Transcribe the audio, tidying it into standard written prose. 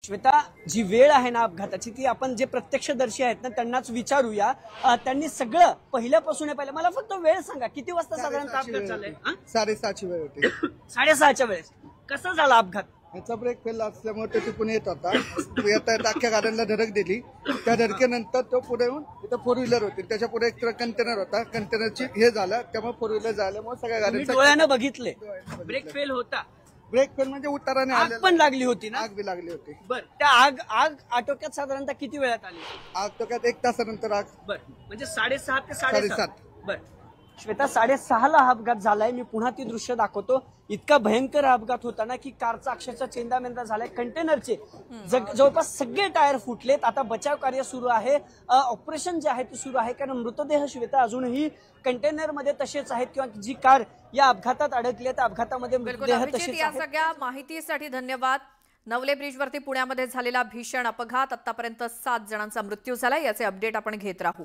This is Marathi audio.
श्वेता, जी वेळ आहे ना अपघाताची ती आपण जे प्रत्यक्षदर्शी आहेत ना त्यांनाच विचारूया। त्यांनी सगळं पहिल्यापासून पाहिलं। मला फक्त वेळ सांगा, किती वाजता साधारणतः अपघात झालाय? 6:30ची वेळ होती। 6:30च्या वेळेस कसा झाला अपघात? याचा ब्रेक फेल असल्यामुळे तो तिकडून येत होता। येता येता अख्ख्या गाड्यांना धडक दिली। त्या धडकेनंतर तो पुढे येऊन इथं 4 व्हीलर होती, त्याच्या पुढे एक ट्रक कंटेनर होता। कंटेनरची हे झालं, त्यामुळे 4 व्हीलर झाल्यामुळे सगळ्या गाड्यांचा डोळ्यानं बघितले ब्रेक फेल होता। ब्रेक फेल म्हणजे उताराने आग पण लागली होती ना? आग बी लागली होती। बर, त्या आग आटोक्यात साधारणतः किती वेळात आली? आग तो काय 1 तासानंतर आग। बर, म्हणजे 6:30 ते 7:30। 7:30। बर श्वेता, 6:30ला हा अपघात झालाय। मी पुन्हा ती दृश्य दाखवतो। इतका भयंकर अपघात होता ना की कारचा अक्षरशः चेंदामेंदा झालाय। कंटेनरचे जवळपास सगळे टायर फुटलेत। आता बचाव कार्य सुरू आहे, ऑपरेशन जे आहे ते सुरू आहे, कारण मृतदेह श्वेता अजूनही कंटेनर मध्ये तसेच आहेत, किंवा जी कार या अपघातात अडकली त्या अपघातामध्ये मृतदेह तसेच या सगळ्या माहितीसाठी धन्यवाद। नवले ब्रिजवरती पुण्यामध्ये झालेला भीषण अपघात, आतापर्यंत 7 जणांचा मृत्यू झाला। याचे अपडेट आपण घेत राहू।